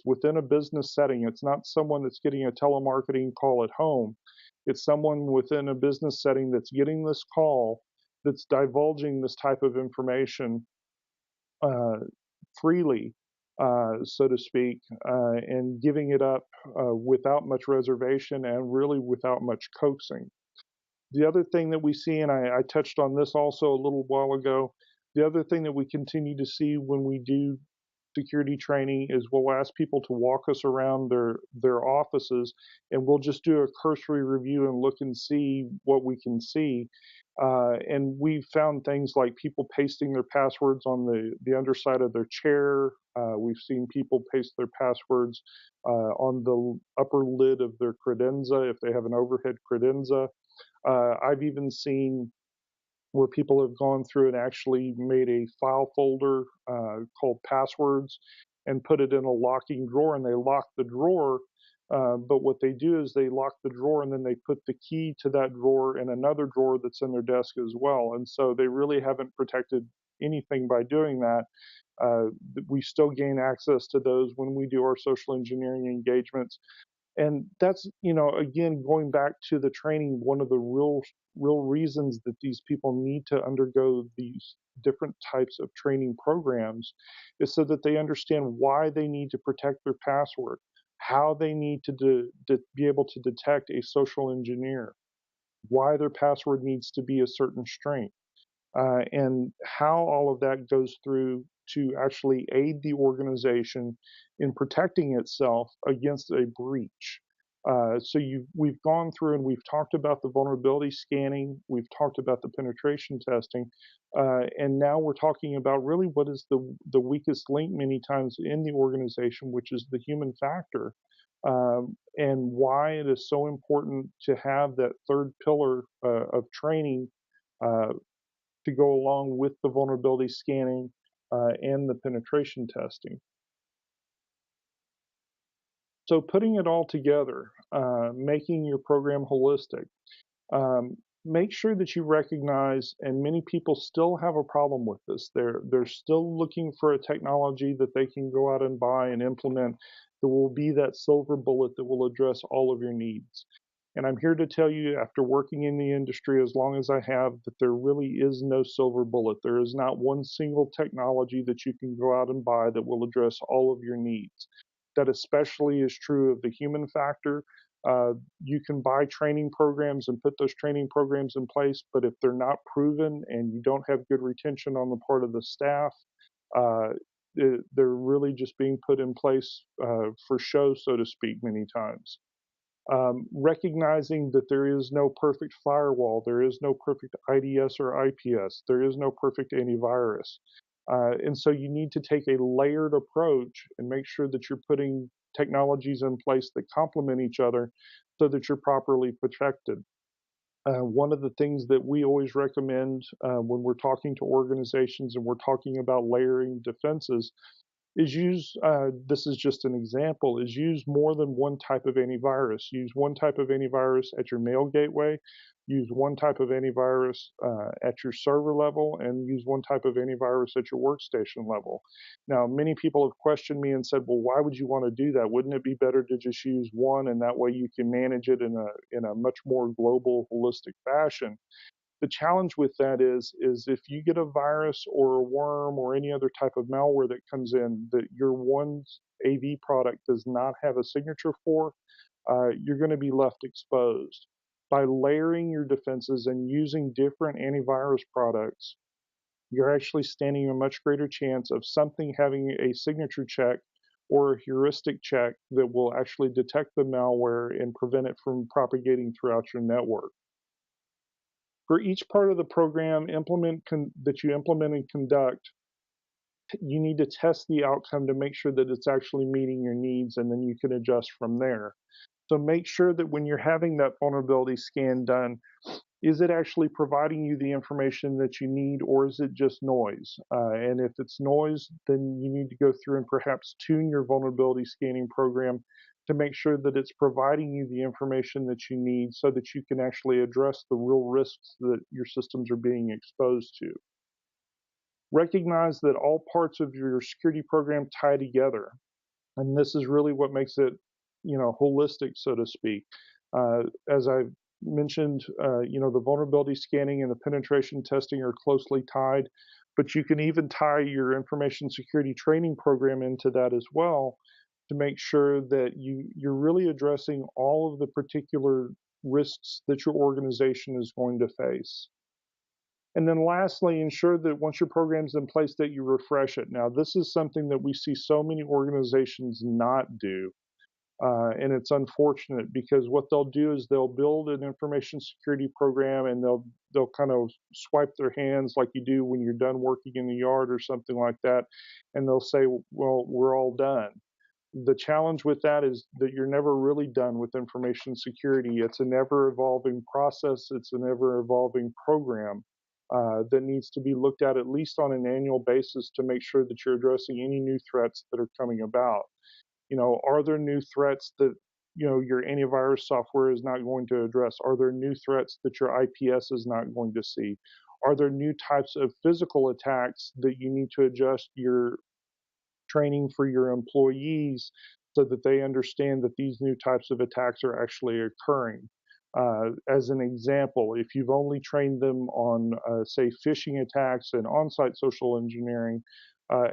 within a business setting. It's not someone that's getting a telemarketing call at home. It's someone within a business setting that's getting this call, that's divulging this type of information uh, freely, so to speak, and giving it up without much reservation and really without much coaxing. The other thing that we see, and I touched on this also a little while ago, the other thing that we continue to see when we do security training is we'll ask people to walk us around their offices, and we'll just do a cursory review and look and see what we can see. And we've found things like people pasting their passwords on the underside of their chair. We've seen people paste their passwords on the upper lid of their credenza if they have an overhead credenza. I've even seen where people have gone through and actually made a file folder called passwords and put it in a locking drawer, and they lock the drawer. But what they do is they lock the drawer and then they put the key to that drawer in another drawer that's in their desk as well. And so they really haven't protected anything by doing that. We still gain access to those when we do our social engineering engagements. And that's, again, going back to the training, one of the real reasons that these people need to undergo these different types of training programs is so that they understand why they need to protect their password, how they need to be able to detect a social engineer, why their password needs to be a certain strength, and how all of that goes through to actually aid the organization in protecting itself against a breach. We've gone through and we've talked about the vulnerability scanning, we've talked about the penetration testing, and now we're talking about really what is the weakest link many times in the organization, which is the human factor, and why it is so important to have that third pillar of training uh, to go along with the vulnerability scanning and the penetration testing. So putting it all together, making your program holistic, make sure that you recognize, and many people still have a problem with this. They're still looking for a technology that they can go out and buy and implement that will be that silver bullet that will address all of your needs. And I'm here to tell you, after working in the industry as long as I have, that there really is no silver bullet. There is not one single technology that you can go out and buy that will address all of your needs. That especially is true of the human factor. You can buy training programs and put those training programs in place, but if they're not proven and you don't have good retention on the part of the staff, uh, they're really just being put in place for show, so to speak, many times. Recognizing that there is no perfect firewall, there is no perfect IDS or IPS, there is no perfect antivirus. And so you need to take a layered approach and make sure that you're putting technologies in place that complement each other so that you're properly protected. One of the things that we always recommend when we're talking to organizations and we're talking about layering defenses is use, this is just an example, is use more than one type of antivirus. Use one type of antivirus at your mail gateway, use one type of antivirus at your server level, and use one type of antivirus at your workstation level. Now, many people have questioned me and said, well, why would you want to do that? Wouldn't it be better to just use one, and that way you can manage it in a much more global, holistic fashion? The challenge with that is if you get a virus or a worm or any other type of malware that comes in that your one AV product does not have a signature for, you're going to be left exposed. By layering your defenses and using different antivirus products, you're actually standing a much greater chance of something having a signature check or a heuristic check that will actually detect the malware and prevent it from propagating throughout your network. For each part of the program that you implement and conduct, you need to test the outcome to make sure that it's actually meeting your needs, and then you can adjust from there. So make sure that when you're having that vulnerability scan done, is it actually providing you the information that you need, or is it just noise? And if it's noise, then you need to go through and perhaps tune your vulnerability scanning program to make sure that it's providing you the information that you need so that you can actually address the real risks that your systems are being exposed to. Recognize that all parts of your security program tie together. And this is really what makes it, holistic, so to speak. As I mentioned, the vulnerability scanning and the penetration testing are closely tied, but you can even tie your information security training program into that as well to make sure that you're really addressing all of the particular risks that your organization is going to face. And then lastly, ensure that once your program's in place that you refresh it. Now, this is something that we see so many organizations not do. And it's unfortunate because what they'll do is they'll build an information security program and they'll kind of swipe their hands like you do when you're done working in the yard or something like that. And they'll say, well, we're all done. The challenge with that is that you're never really done with information security. It's an ever evolving process. It's an ever evolving program that needs to be looked at least on an annual basis to make sure that you're addressing any new threats that are coming about. Are there new threats that, your antivirus software is not going to address? Are there new threats that your IPS is not going to see? Are there new types of physical attacks that you need to adjust your training for your employees so that they understand that these new types of attacks are actually occurring? As an example, if you've only trained them on, say, phishing attacks and on-site social engineering,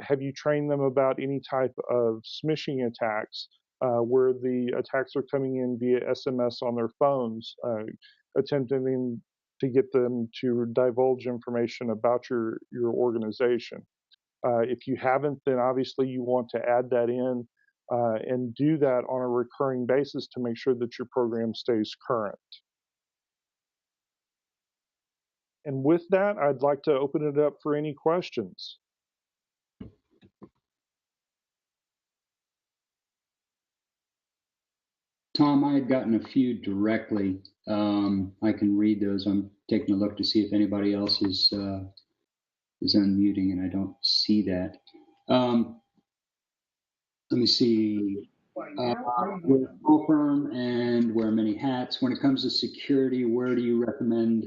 have you trained them about any type of smishing attacks where the attacks are coming in via SMS on their phones, attempting to get them to divulge information about your organization? If you haven't, then obviously you want to add that in and do that on a recurring basis to make sure that your program stays current. And with that, I'd like to open it up for any questions. Tom, I had gotten a few directly. I can read those. I'm taking a look to see if anybody else is unmuting, and I don't see that. Let me see. We're a small firm and wear many hats. When it comes to security, where do you recommend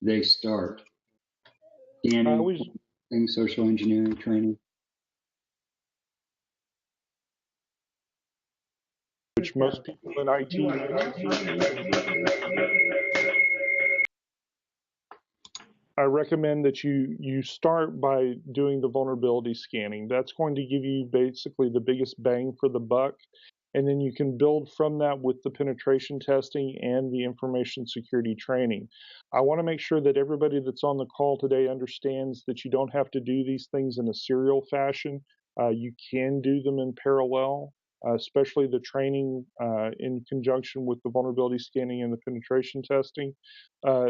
they start? Scanning, social engineering training? Which most people in IT I recommend that you start by doing the vulnerability scanning. That's going to give you basically the biggest bang for the buck. And then you can build from that with the penetration testing and the information security training. I want to make sure that everybody that's on the call today understands that you don't have to do these things in a serial fashion. You can do them in parallel, especially the training in conjunction with the vulnerability scanning and the penetration testing.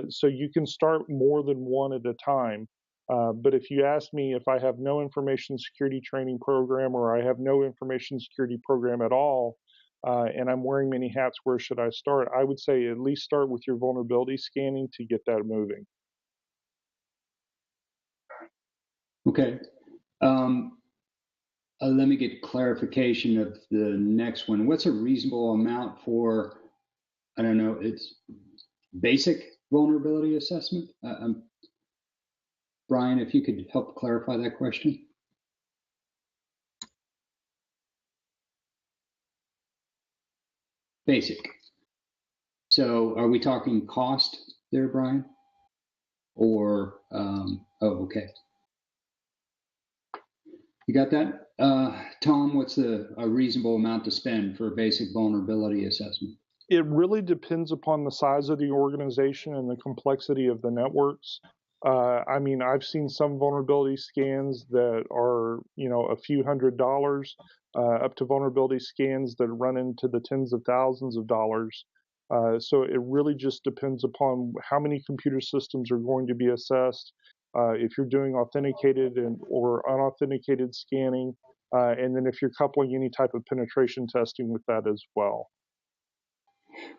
So you can start more than one at a time. But if you ask me if I have no information security training program or I have no information security program at all, and I'm wearing many hats, where should I start? I would say at least start with your vulnerability scanning to get that moving. Okay. Let me get clarification of the next one. What's a reasonable amount for, I don't know, it's basic vulnerability assessment? Brian, if you could help clarify that question. Basic. So are we talking cost there, Brian? Or, oh, okay. You got that? Tom, what's a reasonable amount to spend for a basic vulnerability assessment? It really depends upon the size of the organization and the complexity of the networks. I mean, I've seen some vulnerability scans that are, a few $100s, up to vulnerability scans that run into the tens of thousands of dollars. So it really just depends upon how many computer systems are going to be assessed, if you're doing authenticated or unauthenticated scanning, and then if you're coupling any type of penetration testing with that as well.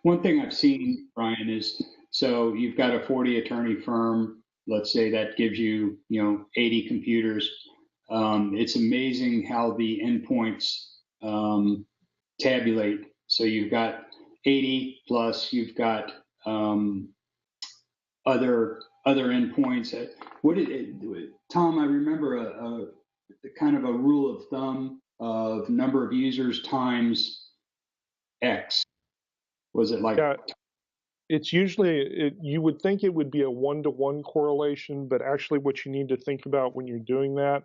One thing I've seen, Brian, is so you've got a 40 attorney firm. Let's say that gives you, 80 computers. It's amazing how the endpoints tabulate. So you've got 80 plus you've got other endpoints. What did it, Tom? I remember a kind of a rule of thumb of number of users times X. Was it like? Yeah, it's usually, you would think it would be a one-to-one correlation, but actually what you need to think about when you're doing that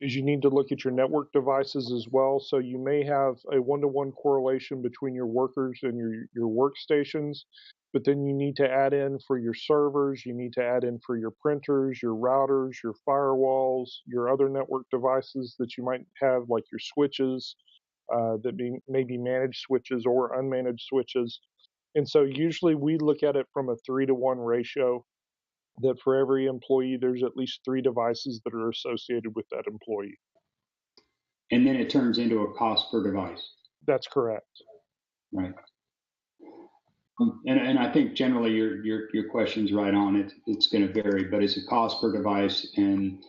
is you need to look at your network devices as well. So you may have a one-to-one correlation between your workers and your workstations, but then you need to add in for your servers, you need to add in for your printers, your routers, your firewalls, your other network devices that you might have, like your switches, may be managed switches or unmanaged switches. And so usually we look at it from a 3-to-1 ratio, that for every employee, there's at least 3 devices that are associated with that employee. And then it turns into a cost per device, That's correct. right? And I think generally your question's right on. It's going to vary, but it's a cost per device, and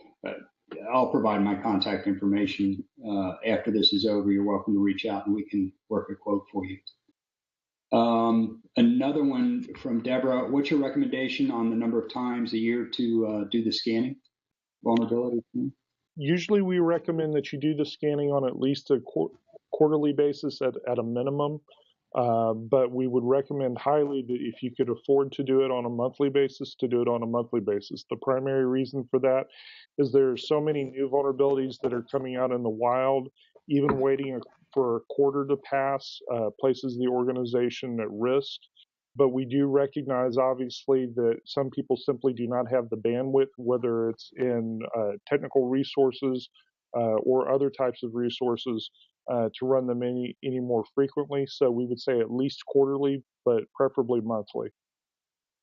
I'll provide my contact information after this is over. You're welcome to reach out, and we can work a quote for you. Another one from Deborah. What's your recommendation on the number of times a year to do the scanning vulnerability? Usually we recommend that you do the scanning on at least a quarterly basis at a minimum. But we would recommend highly that if you could afford to do it on a monthly basis, to do it on a monthly basis. The primary reason for that is there are so many new vulnerabilities that are coming out in the wild. Even waiting for a quarter to pass places the organization at risk. But we do recognize, obviously, that some people simply do not have the bandwidth, whether it's in technical resources or other types of resources, to run them any more frequently. So we would say at least quarterly, but preferably monthly.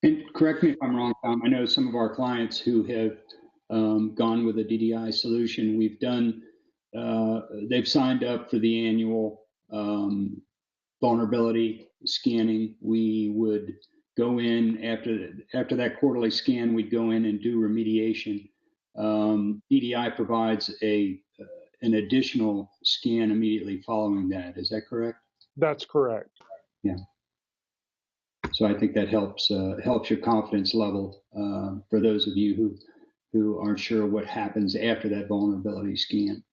And correct me if I'm wrong, Tom. I know some of our clients who have gone with a DDI solution. They've signed up for the annual vulnerability scanning. We would go in after that quarterly scan. We'd go in and do remediation. DDI provides an additional scan immediately following that. Is that correct? That's correct. Yeah. So I think that helps your confidence level for those of you who aren't sure what happens after that vulnerability scan.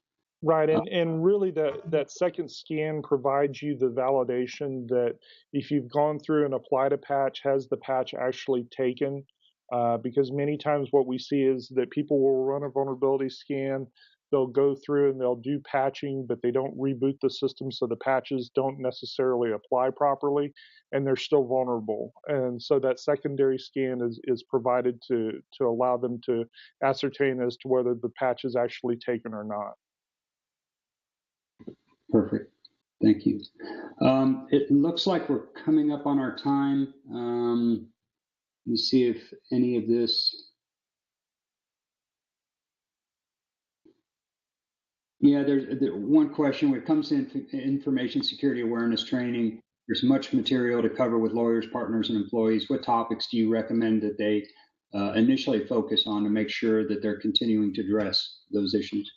Right, and really that second scan provides you the validation that if you've gone through and applied a patch, has the patch actually taken? Because many times what we see is that people will run a vulnerability scan, they'll go through and they'll do patching, but they don't reboot the system, so the patches don't necessarily apply properly, and they're still vulnerable. And so that secondary scan is provided to allow them to ascertain as to whether the patch is actually taken or not. Perfect. Thank you. It looks like we're coming up on our time. Let me see if any of this. Yeah, there's one question. When it comes to information security awareness training, there's much material to cover with lawyers, partners, and employees. What topics do you recommend that they initially focus on to make sure that they're continuing to address those issues?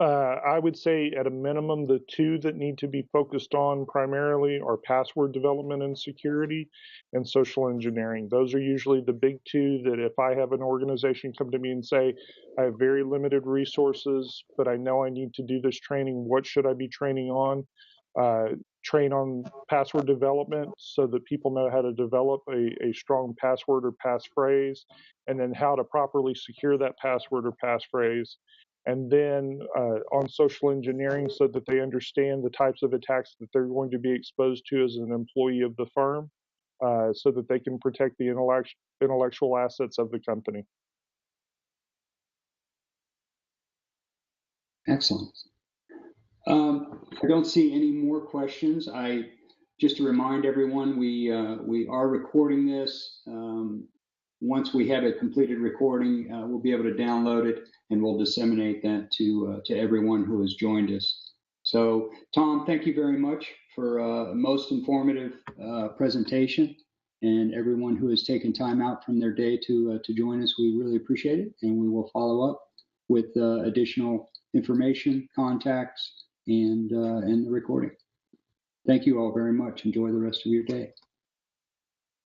I would say at a minimum, the 2 that need to be focused on primarily are password development and security and social engineering. Those are usually the big 2 that if I have an organization come to me and say, I have very limited resources, but I know I need to do this training, what should I be training on? Train on password development so that people know how to develop a strong password or passphrase, and then how to properly secure that password or passphrase. And then on social engineering so that they understand the types of attacks that they're going to be exposed to as an employee of the firm, so that they can protect the intellectual assets of the company. Excellent. I don't see any more questions. Just to remind everyone, we are recording this. Once we have a completed recording, we'll be able to download it and we'll disseminate that to everyone who has joined us. So, Tom, thank you very much for a most informative presentation, and everyone who has taken time out from their day to join us. We really appreciate it, and we will follow up with additional information, contacts, and the recording. Thank you all very much. Enjoy the rest of your day.